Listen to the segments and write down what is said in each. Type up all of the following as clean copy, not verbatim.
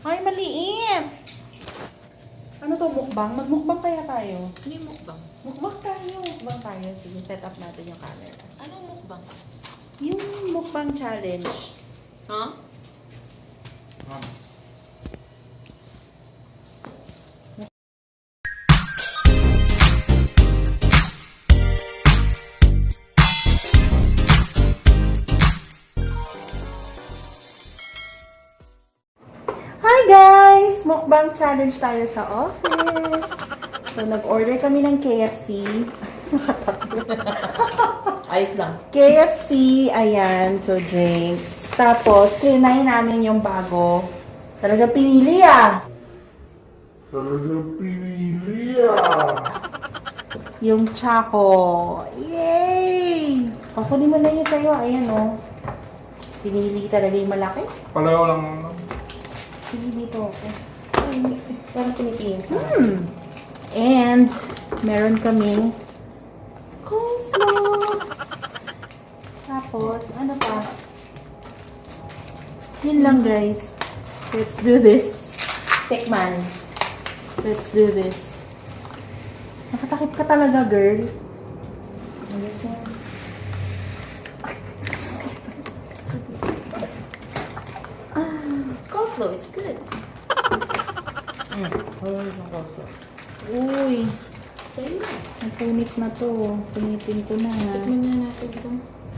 Ay, maliit! Ano to, mukbang? Magmukbang kaya tayo? Ano yung mukbang? Mukbang tayo. Mukbang tayo. Sige, set up natin yung camera. Anong mukbang? Yung mukbang challenge. Huh? Hi guys! Mukbang challenge tayo sa office. So, nag-order kami ng KFC. Ayos lang. KFC, ayan. So, drinks. Tapos, trinay namin yung bago. Talagang pinili ah! Yung Choco. Yay! Kunin mo na yun sa'yo. Ayan oh. Pinili talaga yung malaki. Palayo lang. Sige dito ako. Parang pinipili sa And, meron kaming coleslaw. Tapos, ano pa? Yun lang guys. Let's do this. Tikman. Let's do this. Nakatakip ka talaga, girl. Ayos yan. Coleslaw is good. Uy, Sa'yo. ang punit na to. Punitin ko na. Tikman na natin ito.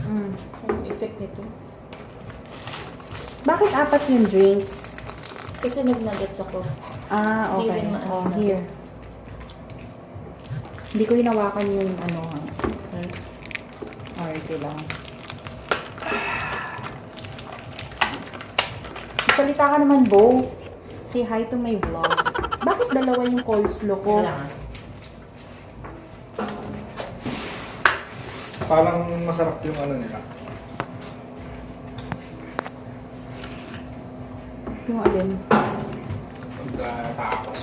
Ang effect nito. Bakit apat yung drinks? Kasi nag-nuggets ako. Ah, Hindi okay. rin maano Oh, yung here. nuggets. Hindi ko hinawakan yung ano ha. Okay lang. Salita ka naman, Bo. Say hi to my vlog. Bakit dalawa yung coleslaw ko? Kailangan. Parang masarap yung ano nila. Yung alin? Pagkatapos.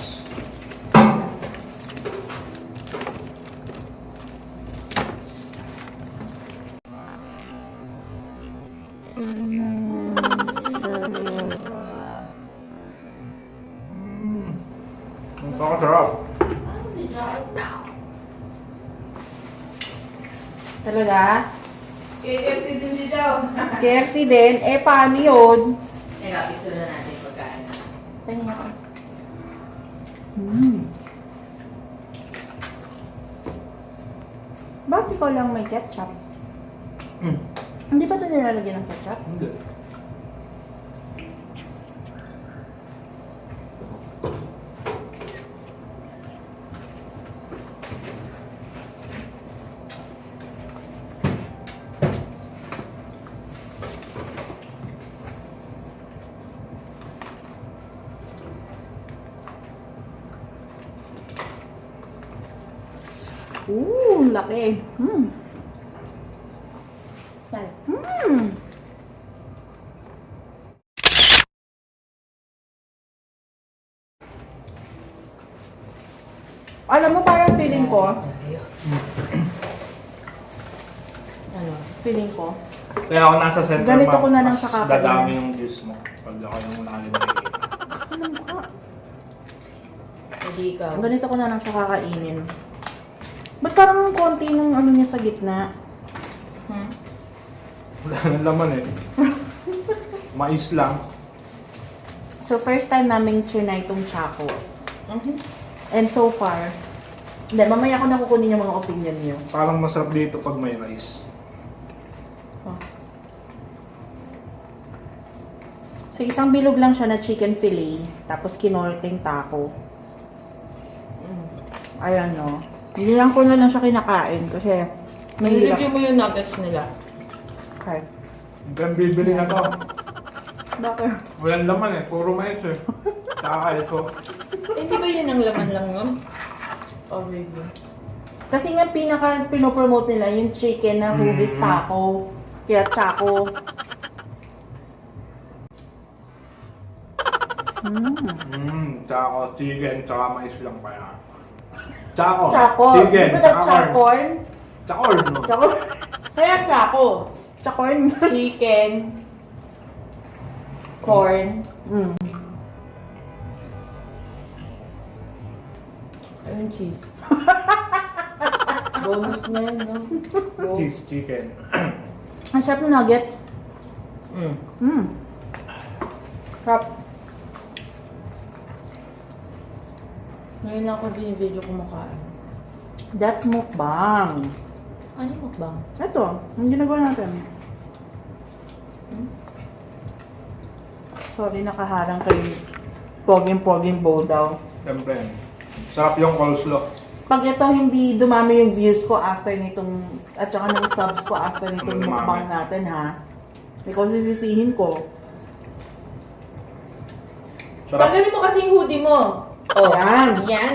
Ang pakasarap. Talaga? KFC din dito. KFC din? Eh, paano yun? Teka, picture na natin pagkain. Pahinga ko. Bakit ikaw lang may ketchup? Hindi ba ito nilalagyan ng ketchup? Hindi. Ooh, laki. Smell. Alam mo, parang feeling ko, Ano? feeling ko, Kaya ako nasa center, ganito ko na lang mas sa kakainin. dadami yung juice mo. Pag ako yung unahin na ano mukha? Hindi ikaw. Ganito ko na lang siya kakainin. Ba't parang konti ng ano niya sa gitna? Wala nang laman eh. Mais lang. So, first time namin trinay itong Choco. And so far, hindi, mamaya ko na kukunin yung mga opinion niyo. Parang masarap dito pag may rice. Oh. So, isang bilog lang siya na chicken fillet, tapos kinorting taco. Ayan, no. Hindi lang ko na lang siya kinakain kasi mahilig Review mo yung nuggets nila. Okay. Hanggang bibili na to. Bakit? Walang laman eh. Puro mais eh. Tsaka ko. Hindi ba yun ang laman lang nun? O review? Kasi nga pinopromote nila yung chicken na hugis taco. Kaya Choco. Tsaka chicken, tsaka mais lang pa yan. Choco. Choco. Chicken. Di ba chocorn? Chocorn, no? Choco. Kaya Choco. Chocorn. Chicken. Corn. yung cheese. Bonus na yun, no? Cheese chicken. Ang sarap ng nuggets. Sarap. Ngayon lang ako binibidyo kumakain. That's mukbang. Ano yung mukbang? Ito, yung ginagawa natin. Sorry, nakaharang kay poging bowl daw. Siyempre. Sarap yung coleslaw. Pag ito hindi dumami yung views ko after nitong, at saka ng subs ko after nitong Dumami. mukbang natin ha. Because sisisihin ko. Sarap. Tanggalin mo kasi yung hoodie mo. Oh, Yan. Yan.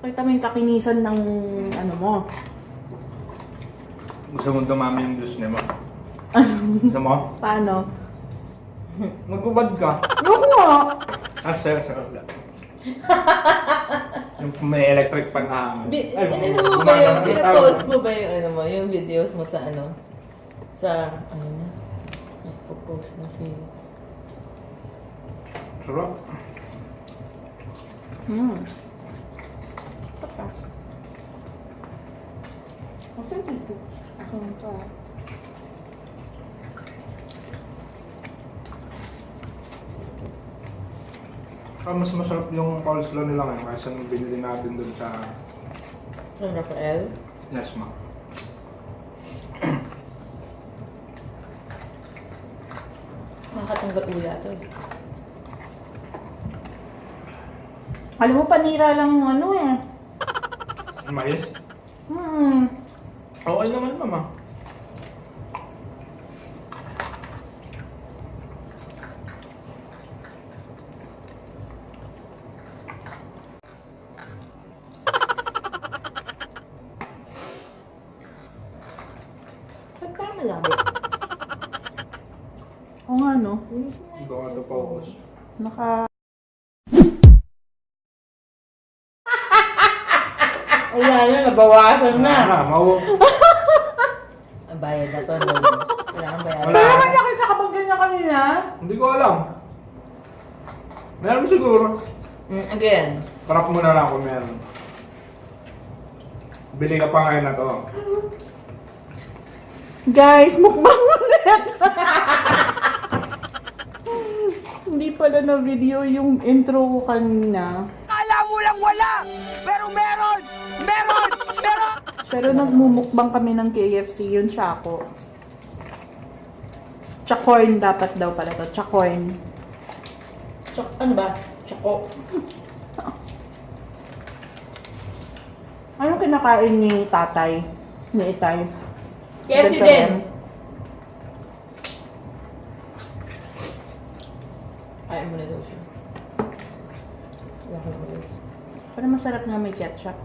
Pakita mo yung kakinisan ng ano mo. Gusto mong dumami yung views niya mo? Gusto mo? Paano? Magubad ka. Ayoko nga. Sarap lang. Yung may electric pan na... Ano mo ba yung, pina-post mo ba yung, ano mo, yung videos mo sa ano? Sa, ano na? Nagpo-post na si... Sarap. Papa. Kasi ito. Akin ito. Mas masarap yung coleslaw nila ngayon kaysa nung binili natin dun sa San Rafael? Nesma. Nakatanggat ula to. Alam mo, panira lang yung ano eh. Mais? Hmm. Okay naman, mama. Ba't parang malabo? Oo nga no. Linis mo nga Go on to focus. Naka... Wala na, nabawasan na. Ang bayad na to, no? Wala kang bayad. Wala. Pero nakita ka bang ganyan kanina? Hindi ko alam. Meron siguro. Again. Parap mo na lang kung meron. Bili ka pa ngayon na to. Guys, mukbang ulit! Hindi pala na video yung intro ko kanina. Kala mo lang wala! Pero meron! Meron! Meron! Pero nagmumukbang kami ng KFC, yun Chaco. Chacorn dapat daw pala to. Chacorn. Ano ba? Choco. Anong kinakain ni tatay? Ni itay? KFC Ganito din. yan. Ayaw mo na daw siya. Wala ko na daw siya. Pero masarap nga may ketchup.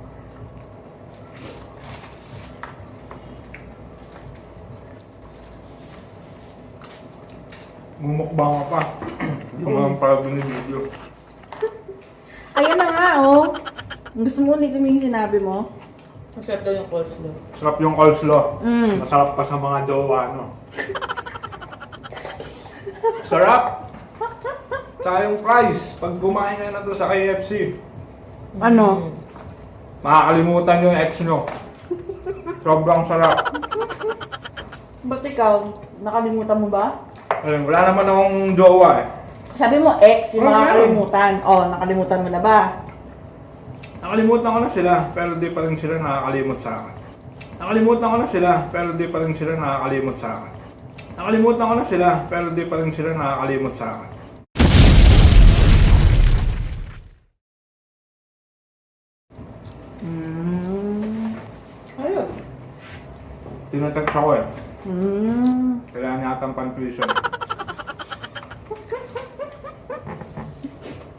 Mumukbang ka pa. Hindi ko naman para dun yung video. Ayan na nga, oh. Gusto mo ulitin mo yung sinabi mo? Masarap daw yung coleslaw. Sarap yung coleslaw. Mm. Masarap pa sa mga jowa, no? Sarap! Tsaka yung price. Pag kumain ka na to sa KFC, Ano? makakalimutan yung ex nyo. Sobrang sarap. Ba't ikaw? Nakalimutan mo ba? Ayun, wala naman akong jowa eh. Sabi mo, ex, yung Oh, meron. makakalimutan. Oh, nakalimutan mo na ba? Nakalimutan ko na sila, pero di pa rin sila nakakalimot sa akin. Nakalimutan ko na sila, pero di pa rin sila nakakalimot sa akin. Nakalimutan ko na sila, pero di pa rin sila nakakalimot sa akin. Ayun. Tinetext ako eh. Kailangan niya atang pan-tuition.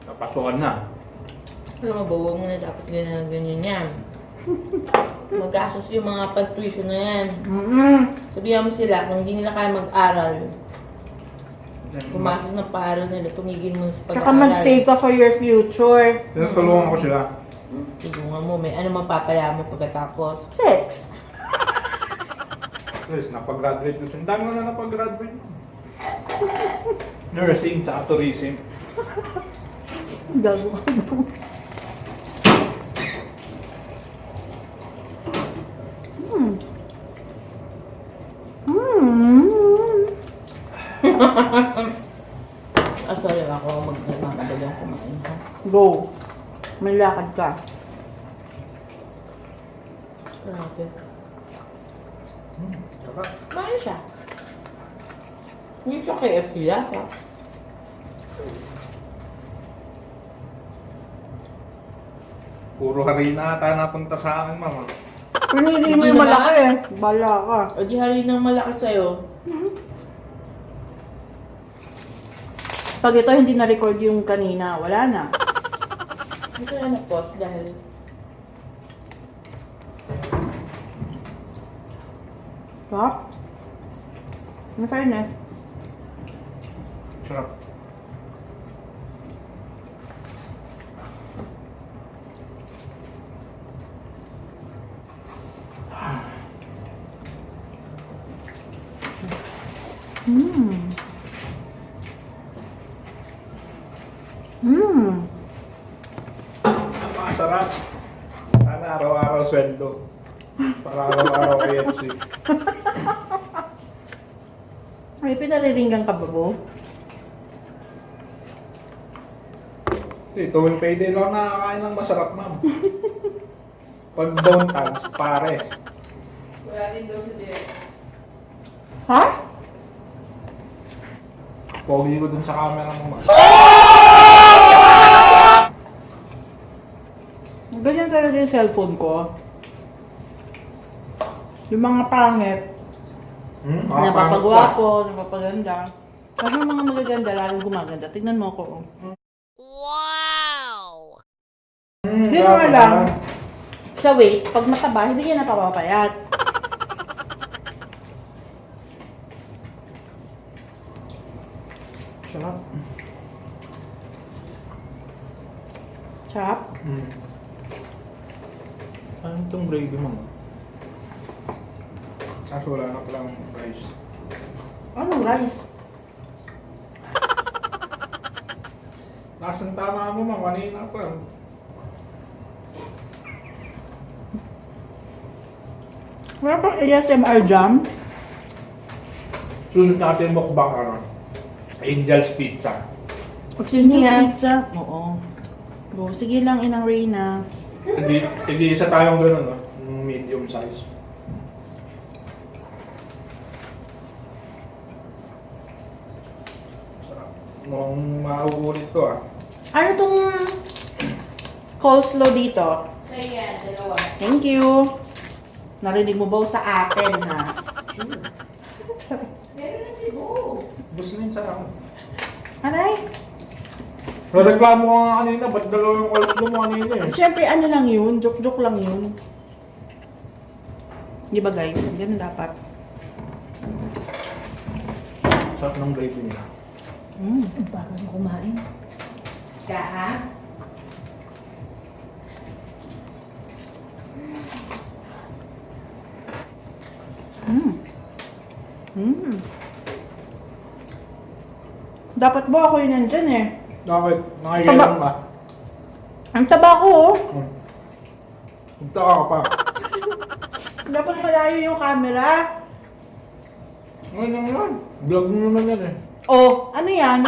Napasukan na. Alam mo ba, huwag mo na dapat ganyan yan. Magkasos yung mga pag-tuition na yan. Sabihan mo sila, kung hindi nila kaya mag-aral, pumasok ng paaral nila, tumigil mo sa Tsaka pag-aaral. mag-save ka for your future. Tinutulungan ko sila. Tulungan mo, may ano mapapala mo pagkatapos. Sex. Yes, napag-graduate na sila. Ang dami ko na napag-graduate. Nursing, tsaka tourism. Gago ka daw. Sorry ako magmamadalang kumain ha. Go. May lakad ka. Grabe. Sarap. Kumain siya. Hindi siya KFC yata. Puro harina ata napunta sa akin, mama. Pinili mo yung malaki eh. Bala ka. O di hari ng malaki sa'yo. Pag ito hindi na-record yung kanina, wala na. Hindi ko na nag-pause dahil Stop. In fairness. Sarap. Mmm. Mmm. Masarap. Sana araw-araw sweldo. Para araw-araw KFC. May pinariringgan ka ba, Bo? Tuwing payday lang nakakain ng masarap, ma'am. Pag down times, pares. wala din daw si Derek. Ha? Pogi ko dun sa camera mo, ma'am. Ganyan talaga yung cellphone ko. Yung mga pangit, napapagwapo, napapaganda. Kasi yung mga magaganda, lalong gumaganda. Tignan mo ako. Oh. Wow! Hindi nga lang, sa weight, pag mataba, hindi yan napapapayat. Sarap. Sarap. Ano itong gravy mo? Kaso wala na palang rice. Anong rice? Lasang tama mo, ma'am. Kanina pa. Wala pang ASMR jam? Sunod natin mukbang ano? Angel's Pizza. Excuse me, pizza? Oo. Go, sige lang, Inang Reyna. Hindi isa tayong gano'n, no? Medium size. Sarap. Mukhang mauulit to, ah. Ano tong coleslaw dito? Ayan, dalawa. Thank you. Narinig mo ba sa atin, ha? Meron na si Bo. Gusto na yun sa akin. Aray? Reklamo ko nga kanina, ba't dalawa yung coleslaw mo kanina eh? Siyempre, ano lang yun? Joke-joke lang yun. Di ba, guys? Ganun dapat. Sarap ng gravy nila. Mm. Ang bagal mo kumain. Ka, ha? Mm. Mm. Dapat ba ako yun nandyan eh? Bakit? Nakikailan ka? Ang taba ko, oh. Magtaka ka pa. Dapat malayo yung camera. Ngayon lang yan. Vlog mo naman yan eh. Oh, ano yan?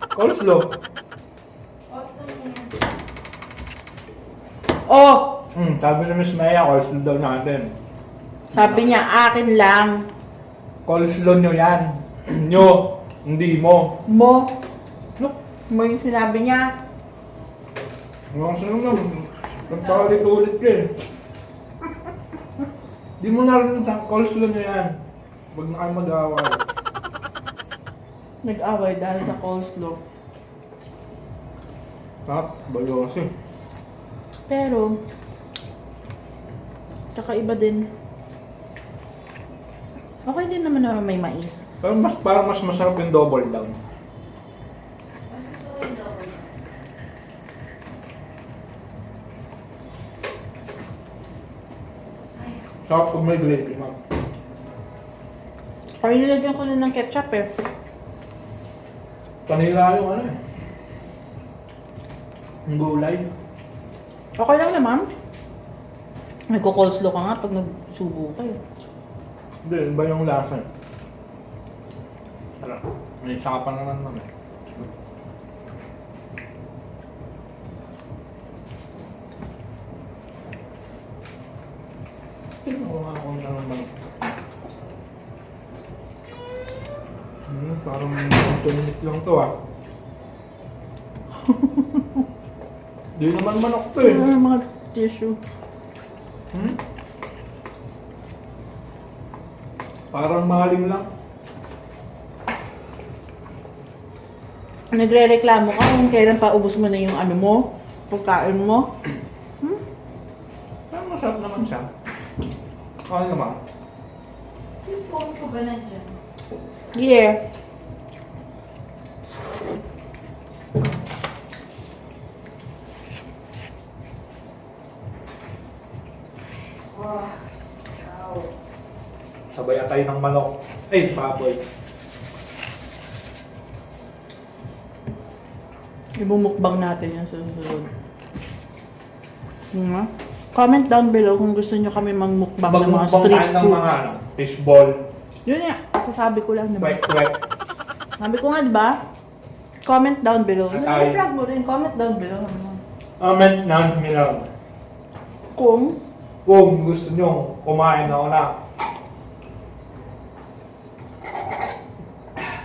Coleslaw. Oh, Sabi ni Miss Maya, coleslaw daw natin. sabi niya, akin lang. Coleslaw nyo yan. Nyo. Hindi mo. Mo. Look. Mo yung sinabi niya. Ang sino naman. Nagpakalit-ulit ka eh. Di mo narinig sa coleslaw nyo yan. Huwag na kayo mag-away. Nag-away dahil sa coleslaw. Bayo kasi. Pero, kakaiba din. Okay din naman na may mais. Pero parang mas masarap yung double down. Sarap kung may gravy, ma'am. Kaya nilagyan ko na ng ketchup eh. Kanila yung ano eh. Yung gulay. Okay lang naman. Nagko-coleslaw ka nga pag nagsubo ka eh. Hindi, iba yung lasa. Sarap. May isa ka pa naman ma'am eh. Tignan ko nga kung ano naman. Parang 1 minute lang to ah. Di naman manok to eh. Mga tissue. Parang mahalim lang. Nagre-reklamo ka kung kailan pa ubos mo na yung ano mo, pagkain mo. Parang masarap naman siya. Okay naman. Yung phone ko ba nandiyan? Yeah. Sabay atay ng manok. Ay, baboy. Ibumukbang natin yung susunod. Comment down below kung gusto nyo kami magmukbang ng mga Magmukbang street tayo ng food. mga fishball. Yun nga, sasabi ko lang naman. Kwek-kwek. Sabi ko nga, diba? Comment down below. So, Ay. i-vlog mo rin. Comment down below. Comment na lang. Kung Kung gusto nyo kumain na una.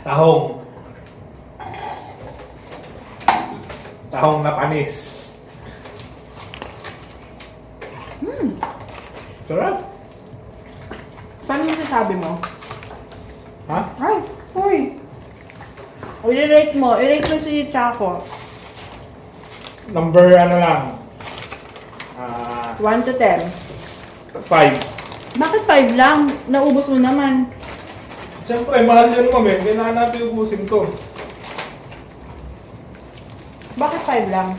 Tahong. Tahong na panis. Sarap. paano mo sasabi mo? Ha? Ay, uy! O, i-rate mo. I-rate mo si Chaco. Number ano lang. 1 to 10. 5. Bakit 5 lang? Naubos mo naman. Siyempre, mahal yun ma'am eh. Kailangan natin ubusin to. Bakit 5 lang?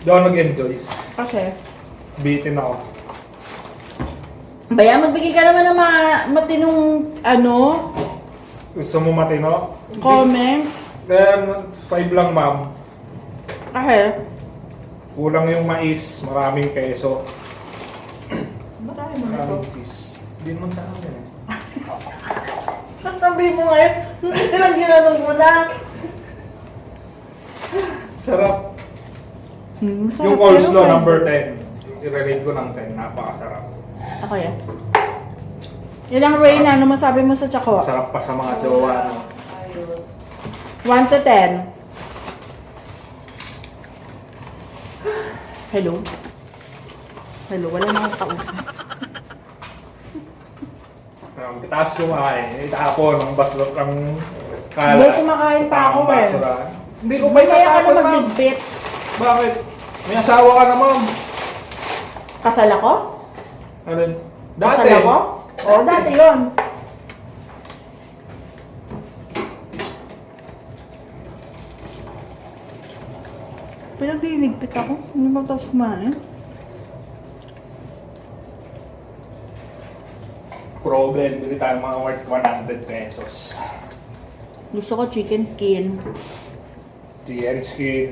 Di ako nag-enjoy. Kasi, Bitin ako. baya, magbigay ka naman ng matinong, ano, Gusto mo matino? comment. Kaya 5 lang ma'am. Kasi, Kulang yung mais, maraming keso. marami mo na ito. Maraming cheese. Hindi naman sa akin eh. Ang tabi mo ngayon, ilang ginanong mo na. Sarap. Masarap, Yung coleslaw pero number 10. I-rate ko ng 10. Napakasarap. Ako yan. Ilang Reyna, ano masabi mo sa Chaco? Sarap pa sa mga jowa. No? Ayun. 1 to 10. Hello? Hello, wala na akong kausap. Itaas kumain. Itapon ang baslot ng Hindi, kala. kumakain pa ako eh. Basura. Hindi ko ba May kaya ka itatapon na ma'am? magbitbit. Bakit? May asawa ka na ma'am. Kasal ako? Ano? Kasal ako? Oo, dati yun. Pinagdinigpit ako. Hindi ba tapos kumain? Problem. Bili tayo mga worth 100 pesos. Gusto ko chicken skin. Chicken skin.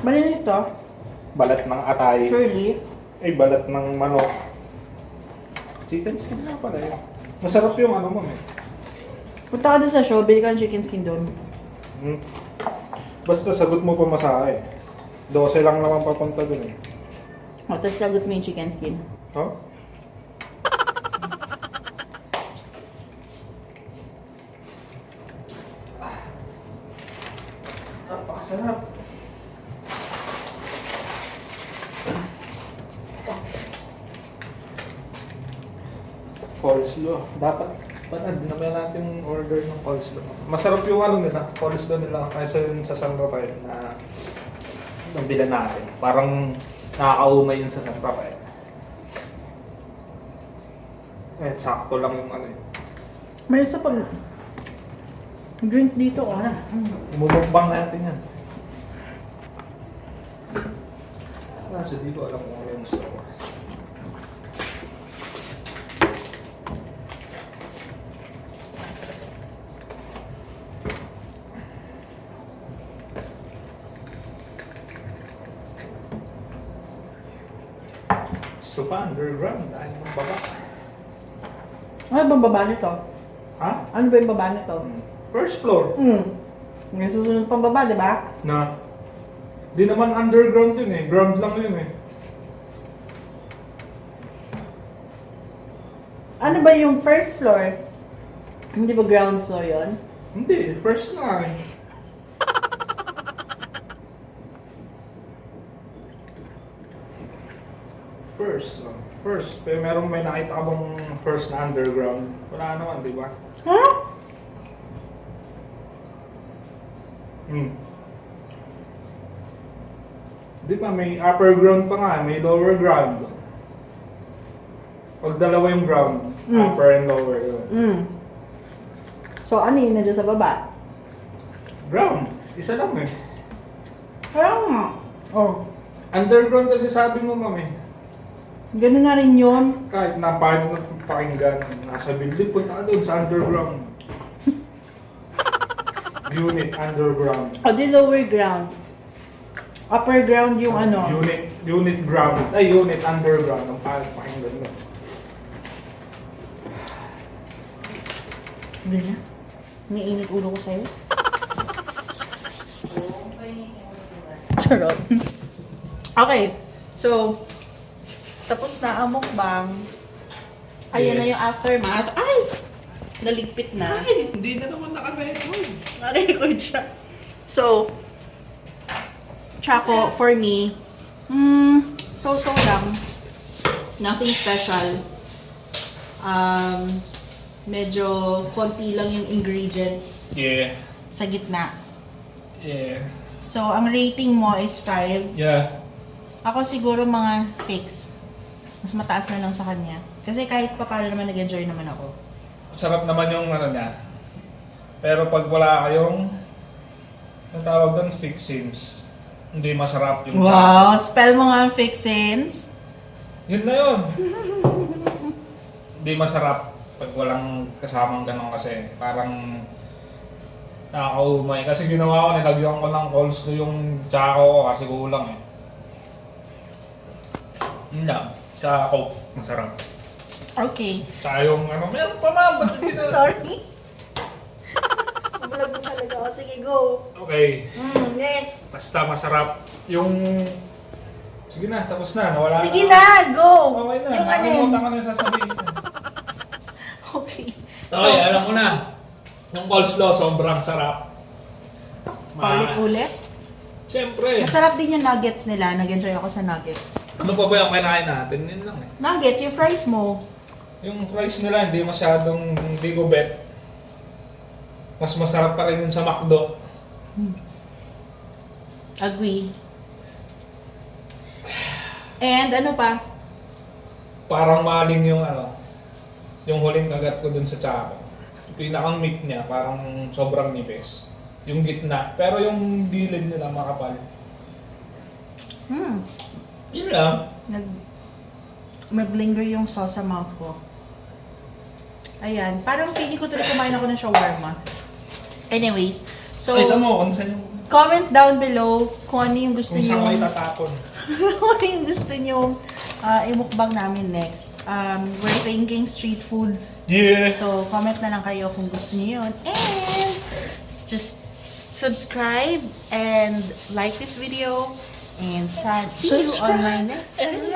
Malinis to? Balat ng atay. Surely. Ay, balat ng manok. Chicken skin na pala yun. Masarap yung ano mo eh. Punta ka doon sa show, bili ka ng chicken skin doon. Basta sagot mo pamasahe. 12 lang naman papunta dun eh. O, tapos sagot mo yung chicken skin. Huh? Napakasarap. Coleslaw. Dapat naman natin order ng coleslaw. Masarap yung ano nila, coleslaw nila kaysa yun sa San Rafael na nabila natin. Parang nakakaumay yun sa San Rafael. Eh, sakto lang yung ano yun. May isa pag drink dito, oh. Mumukbang natin yan. Kaso di ko alam kung ano yung gusto ko. So pa, underground. Dahil ng baba. Ano ba yung baba nito? Ha? Ano ba yung baba nito? First floor. May susunod pang baba, di ba? Na, di naman underground yun eh. Ground lang yun eh. Ano ba yung first floor? Hindi ba ground floor yon? Hindi, first na eh. First. Pero may nakita ka bang first na underground? Wala naman, di ba? Ha? Di ba, may upper ground pa nga, may lower ground. Pag dalawa yung ground, upper and lower yun. So, ano yun nandiyan sa baba? Ground, isa lang eh. Kaya nga. Oh. Underground kasi sabi mo, mami. Ganun na rin yun. Kahit na paano pakinggan, nasa building, punta ka doon sa underground. Unit underground. O, di lower ground. Upper ground yung ano. Unit ground. Ay, unit underground. Ang pakinggan mo. Hindi na. Naiinit ulo ko sa'yo. Charot. Okay. So, tapos na ang mukbang. Ayan na yung aftermath. Ay! Naligpit na. Ay, hindi na naman naka-record. Na-record siya. So, Chaco, for me, so-so lang. Nothing special. Medyo konti lang yung ingredients Yeah. sa gitna. Yeah. So, ang rating mo is 5. Yeah. Ako siguro mga 6. Mas mataas na lang sa kanya. Kasi kahit pa paano naman nag-enjoy naman ako. Sarap naman yung ano niya. Pero pag wala kayong, ang tawag doon, fixins. Hindi masarap yung Wow! Spell mo nga ang fixins. Yun na yun. Hindi masarap pag walang kasamang ganon kasi parang nakakaumay. Kasi ginawa ko, nilagyan ko ng coleslaw yung tsako ko kasi kulang eh. Yun lang. Tsako. Masarap. Okay. Tsaka yung ano, meron pa ma'am. Ba't hindi na? Sorry. Vlog mo talaga ako. Sige, go. Okay. Next. Basta masarap. Yung... Sige na, tapos na. Nawala Sige na, go. Okay na. Yung ano yun. Nakalimutan ko na yung sasabihin. Okay. Okay, alam ko na. Yung coleslaw, sobrang sarap. Paulit-ulit. Siyempre. Masarap din yung nuggets nila. Nag-enjoy ako sa nuggets. Ano pa ba yung kinain natin? Yun lang eh. Nuggets, yung fries mo. Yung fries nila hindi masyadong hindi ko bet. Mas masarap pa rin yun sa McDo. Agree. And ano pa? Parang maling yung ano, yung huling kagat ko dun sa tsako. Yung pinakang meat niya, parang sobrang nipis. Yung gitna, pero yung gilid nila makapal. Yun lang. Naglinger yung sauce sa mouth ko. Ayan. Parang feeling ko tuloy kumain ako ng shawarma. Anyways. So, Ay, tamo, kung saan yung... comment down below kung ano yung gusto Kung saan nyo. kayo tatapon. Kung ano yung gusto nyo imukbang namin next. We're thinking street foods. Yeah! So, comment na lang kayo kung gusto niyo yun. And just subscribe and like this video. And see you on my next video.